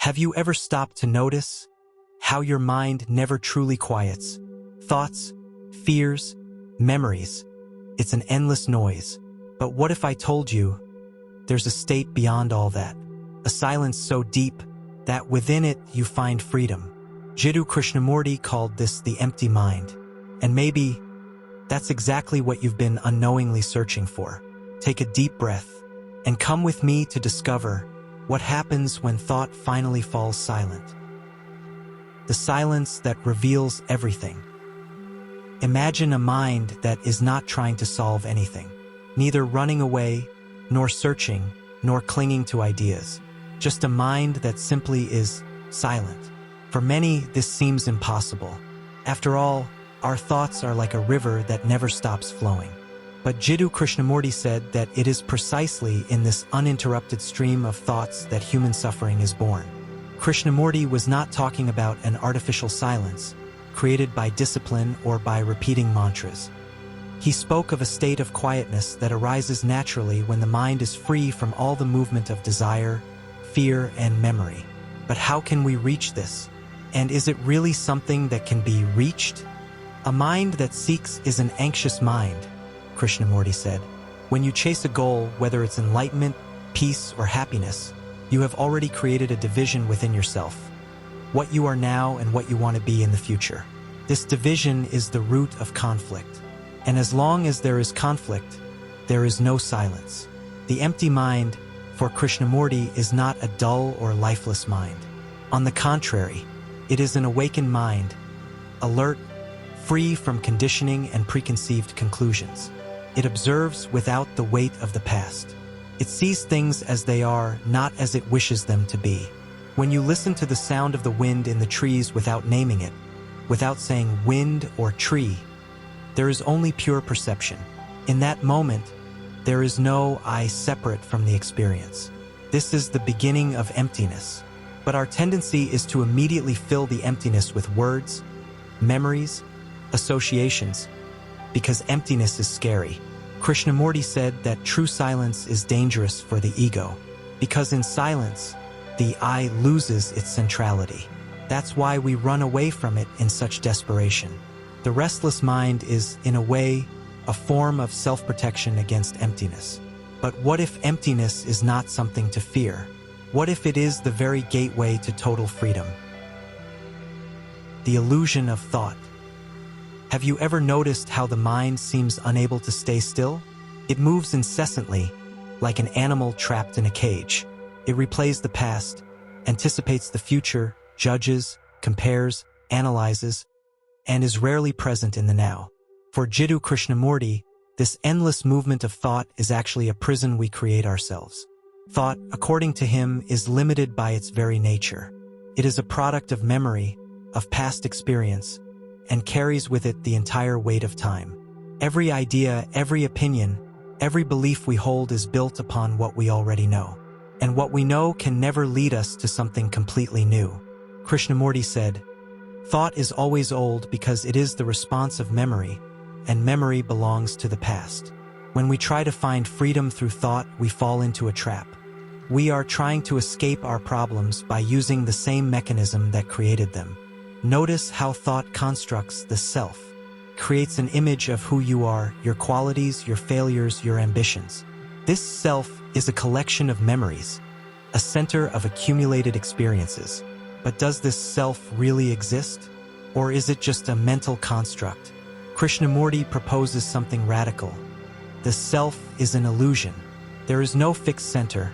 Have you ever stopped to notice how your mind never truly quiets? Thoughts, fears, memories, it's an endless noise. But what if I told you there's a state beyond all that? A silence so deep that within it you find freedom. Jiddu Krishnamurti called this the empty mind. And maybe that's exactly what you've been unknowingly searching for. Take a deep breath and come with me to discover what happens when thought finally falls silent. The silence that reveals everything. Imagine a mind that is not trying to solve anything, neither running away, nor searching, nor clinging to ideas. Just a mind that simply is silent. For many, this seems impossible. After all, our thoughts are like a river that never stops flowing. But Jiddu Krishnamurti said that it is precisely in this uninterrupted stream of thoughts that human suffering is born. Krishnamurti was not talking about an artificial silence, created by discipline or by repeating mantras. He spoke of a state of quietness that arises naturally when the mind is free from all the movement of desire, fear, and memory. But how can we reach this? And is it really something that can be reached? A mind that seeks is an anxious mind, Krishnamurti said. When you chase a goal, whether it's enlightenment, peace, or happiness, you have already created a division within yourself. What you are now and what you want to be in the future. This division is the root of conflict. And as long as there is conflict, there is no silence. The empty mind, for Krishnamurti, is not a dull or lifeless mind. On the contrary, it is an awakened mind, alert, free from conditioning and preconceived conclusions. It observes without the weight of the past. It sees things as they are, not as it wishes them to be. When you listen to the sound of the wind in the trees without naming it, without saying wind or tree, there is only pure perception. In that moment, there is no I separate from the experience. This is the beginning of emptiness. But our tendency is to immediately fill the emptiness with words, memories, associations, because emptiness is scary. Krishnamurti said that true silence is dangerous for the ego, because in silence, the I loses its centrality. That's why we run away from it in such desperation. The restless mind is, in a way, a form of self-protection against emptiness. But what if emptiness is not something to fear? What if it is the very gateway to total freedom? The illusion of thought. Have you ever noticed how the mind seems unable to stay still? It moves incessantly, like an animal trapped in a cage. It replays the past, anticipates the future, judges, compares, analyzes, and is rarely present in the now. For Jiddu Krishnamurti, this endless movement of thought is actually a prison we create ourselves. Thought, according to him, is limited by its very nature. It is a product of memory, of past experience, and carries with it the entire weight of time. Every idea, every opinion, every belief we hold is built upon what we already know. And what we know can never lead us to something completely new. Krishnamurti said, "Thought is always old because it is the response of memory, and memory belongs to the past." When we try to find freedom through thought, we fall into a trap. We are trying to escape our problems by using the same mechanism that created them. Notice how thought constructs the self, creates an image of who you are, your qualities, your failures, your ambitions. This self is a collection of memories, a center of accumulated experiences. But does this self really exist? Or is it just a mental construct? Krishnamurti proposes something radical. The self is an illusion. There is no fixed center,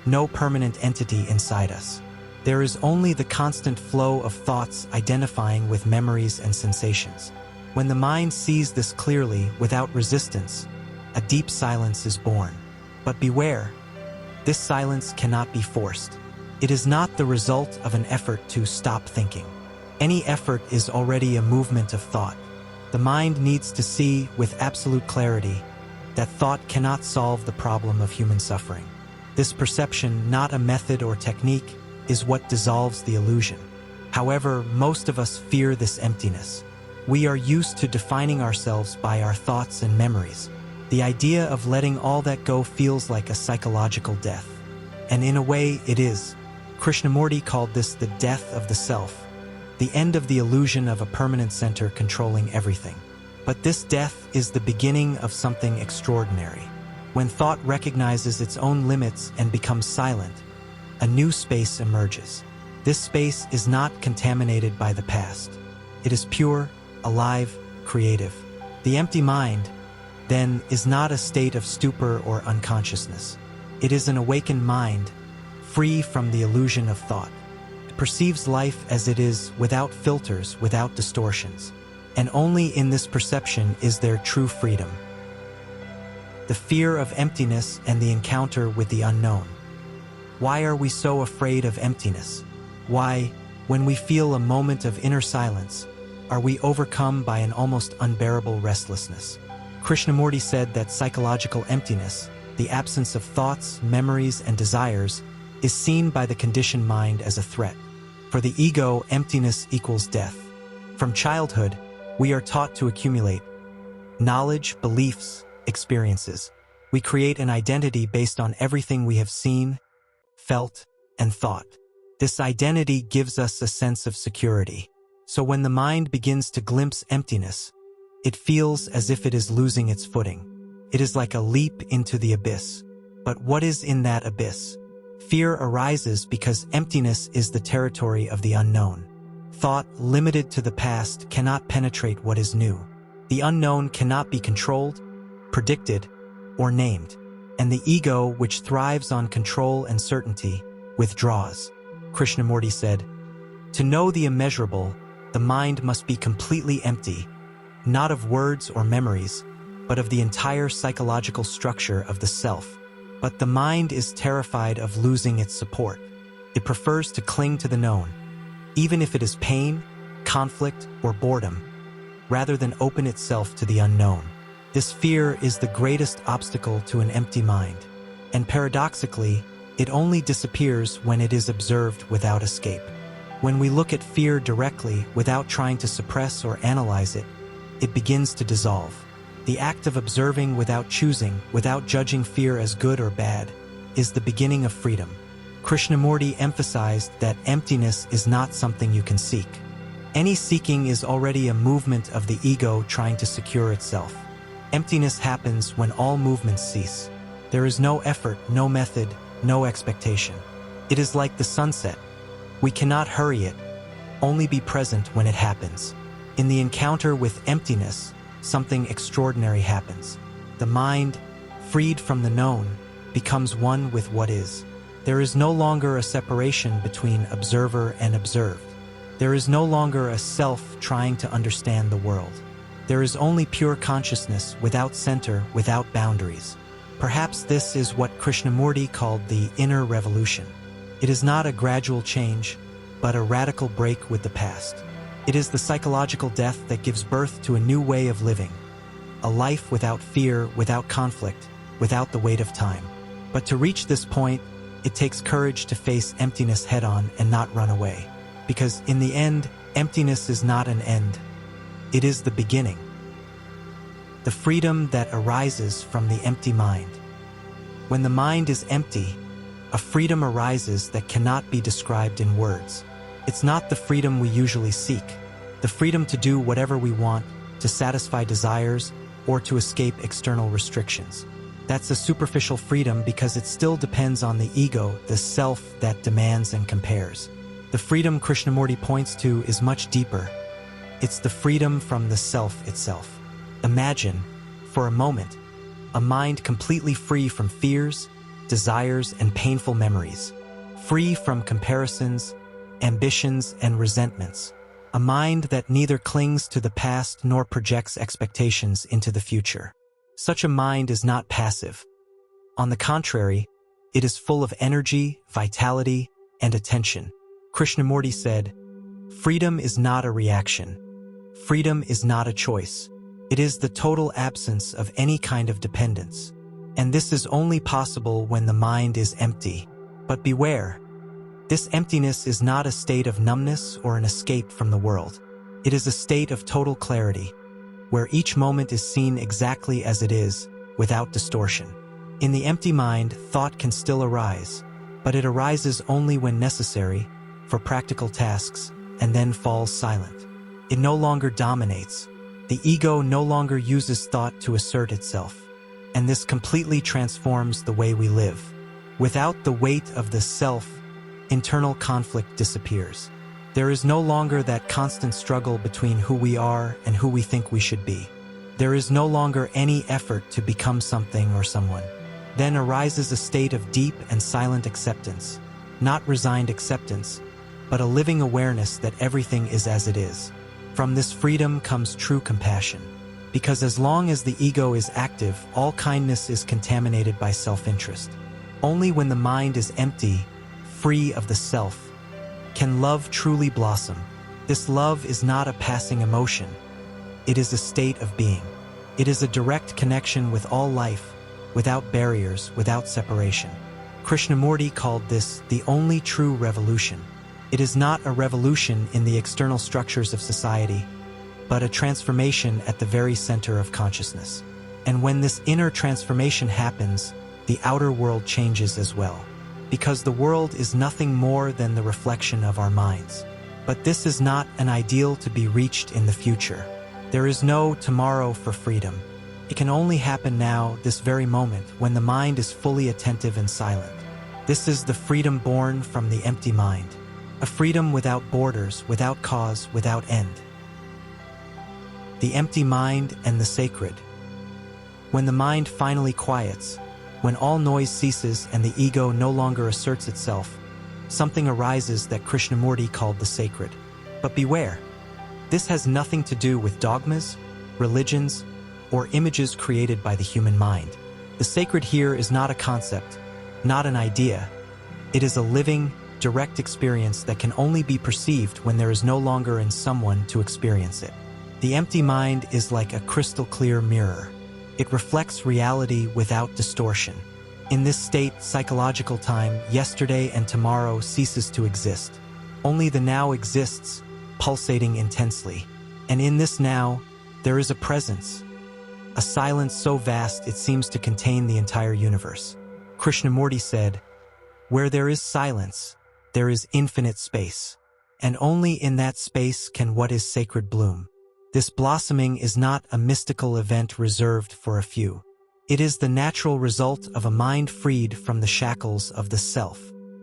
no permanent entity inside us. There is only the constant flow of thoughts identifying with memories and sensations. When the mind sees this clearly, without resistance, a deep silence is born. But beware, this silence cannot be forced. It is not the result of an effort to stop thinking. Any effort is already a movement of thought. The mind needs to see with absolute clarity that thought cannot solve the problem of human suffering. This perception, not a method or technique, is what dissolves the illusion. However, most of us fear this emptiness. We are used to defining ourselves by our thoughts and memories. The idea of letting all that go feels like a psychological death. And in a way, it is. Krishnamurti called this the death of the self, the end of the illusion of a permanent center controlling everything. But this death is the beginning of something extraordinary. When thought recognizes its own limits and becomes silent, a new space emerges. This space is not contaminated by the past. It is pure, alive, creative. The empty mind, then, is not a state of stupor or unconsciousness. It is an awakened mind, free from the illusion of thought. It perceives life as it is, without filters, without distortions. And only in this perception is there true freedom. The fear of emptiness and the encounter with the unknown. Why are we so afraid of emptiness? Why, when we feel a moment of inner silence, are we overcome by an almost unbearable restlessness? Krishnamurti said that psychological emptiness, the absence of thoughts, memories, and desires, is seen by the conditioned mind as a threat. For the ego, emptiness equals death. From childhood, we are taught to accumulate knowledge, beliefs, experiences. We create an identity based on everything we have seen, felt, and thought. This identity gives us a sense of security. So when the mind begins to glimpse emptiness, it feels as if it is losing its footing. It is like a leap into the abyss. But what is in that abyss? Fear arises because emptiness is the territory of the unknown. Thought, limited to the past, cannot penetrate what is new. The unknown cannot be controlled, predicted, or named. And the ego, which thrives on control and certainty, withdraws. Krishnamurti said, "To know the immeasurable, the mind must be completely empty, not of words or memories, but of the entire psychological structure of the self." But the mind is terrified of losing its support. It prefers to cling to the known, even if it is pain, conflict, or boredom, rather than open itself to the unknown. This fear is the greatest obstacle to an empty mind, and paradoxically, it only disappears when it is observed without escape. When we look at fear directly, without trying to suppress or analyze it, it begins to dissolve. The act of observing without choosing, without judging fear as good or bad, is the beginning of freedom. Krishnamurti emphasized that emptiness is not something you can seek. Any seeking is already a movement of the ego trying to secure itself. Emptiness happens when all movements cease. There is no effort, no method, no expectation. It is like the sunset. We cannot hurry it, only be present when it happens. In the encounter with emptiness, something extraordinary happens. The mind, freed from the known, becomes one with what is. There is no longer a separation between observer and observed. There is no longer a self trying to understand the world. There is only pure consciousness, without center, without boundaries. Perhaps this is what Krishnamurti called the inner revolution. It is not a gradual change, but a radical break with the past. It is the psychological death that gives birth to a new way of living, a life without fear, without conflict, without the weight of time. But to reach this point, it takes courage to face emptiness head-on and not run away. Because in the end, emptiness is not an end. It is the beginning. The freedom that arises from the empty mind. When the mind is empty, a freedom arises that cannot be described in words. It's not the freedom we usually seek, the freedom to do whatever we want, to satisfy desires, or to escape external restrictions. That's a superficial freedom because it still depends on the ego, the self that demands and compares. The freedom Krishnamurti points to is much deeper. It's the freedom from the self itself. Imagine, for a moment, a mind completely free from fears, desires, and painful memories, free from comparisons, ambitions, and resentments. A mind that neither clings to the past nor projects expectations into the future. Such a mind is not passive. On the contrary, it is full of energy, vitality, and attention. Krishnamurti said, "Freedom is not a reaction. Freedom is not a choice. It is the total absence of any kind of dependence. And this is only possible when the mind is empty. But beware. This emptiness is not a state of numbness or an escape from the world. It is a state of total clarity, where each moment is seen exactly as it is, without distortion. In the empty mind, thought can still arise. but it arises only when necessary for practical tasks and then falls silent. It no longer dominates. The ego no longer uses thought to assert itself, and this completely transforms the way we live. Without the weight of the self, internal conflict disappears. There is no longer that constant struggle between who we are and who we think we should be. There is no longer any effort to become something or someone. Then arises a state of deep and silent acceptance, not resigned acceptance, but a living awareness that everything is as it is. From this freedom comes true compassion, because as long as the ego is active, all kindness is contaminated by self-interest. Only when the mind is empty, free of the self, can love truly blossom. This love is not a passing emotion. It is a state of being. It is a direct connection with all life, without barriers, without separation. Krishnamurti called this the only true revolution. It is not a revolution in the external structures of society, but a transformation at the very center of consciousness. And when this inner transformation happens, the outer world changes as well. Because the world is nothing more than the reflection of our minds. But this is not an ideal to be reached in the future. There is no tomorrow for freedom. It can only happen now, this very moment, when the mind is fully attentive and silent. This is the freedom born from the empty mind. A freedom without borders, without cause, without end. The empty mind and the sacred. When the mind finally quiets, when all noise ceases and the ego no longer asserts itself, something arises that Krishnamurti called the sacred. But beware, this has nothing to do with dogmas, religions, or images created by the human mind. The sacred here is not a concept, not an idea. It is a living, direct experience that can only be perceived when there is no longer in someone to experience it. The empty mind is like a crystal-clear mirror. It reflects reality without distortion. In this state, psychological time, yesterday and tomorrow ceases to exist. Only the now exists, pulsating intensely. And in this now, there is a presence, a silence so vast it seems to contain the entire universe. Krishnamurti said, "Where there is silence, there is infinite space. And only in that space can what is sacred bloom." This blossoming is not a mystical event reserved for a few. It is the natural result of a mind freed from the shackles of the self.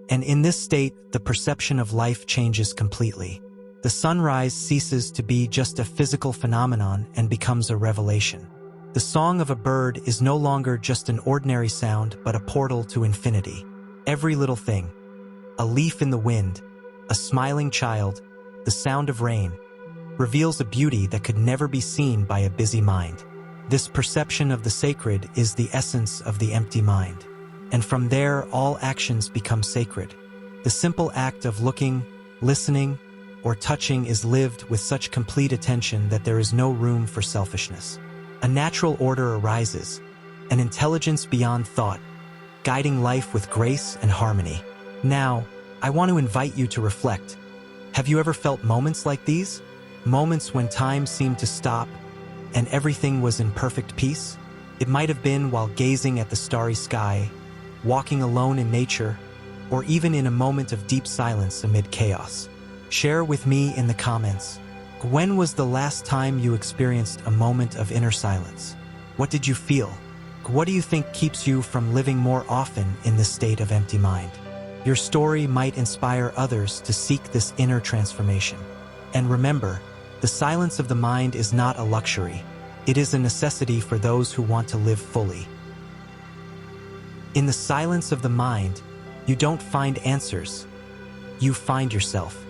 And in this state, the perception of life changes completely. The sunrise ceases to be just a physical phenomenon and becomes a revelation. The song of a bird is no longer just an ordinary sound, but a portal to infinity. Every little thing, a leaf in the wind, a smiling child, the sound of rain, reveals a beauty that could never be seen by a busy mind. This perception of the sacred is the essence of the empty mind. And from there, all actions become sacred. The simple act of looking, listening, or touching is lived with such complete attention that there is no room for selfishness. A natural order arises, an intelligence beyond thought, guiding life with grace and harmony. Now, I want to invite you to reflect. Have you ever felt moments like these? Moments when time seemed to stop and everything was in perfect peace? It might have been while gazing at the starry sky, walking alone in nature, or even in a moment of deep silence amid chaos. Share with me in the comments. When was the last time you experienced a moment of inner silence? What did you feel? What do you think keeps you from living more often in this state of empty mind? Your story might inspire others to seek this inner transformation. And remember, the silence of the mind is not a luxury. It is a necessity for those who want to live fully. In the silence of the mind, you don't find answers. You find yourself.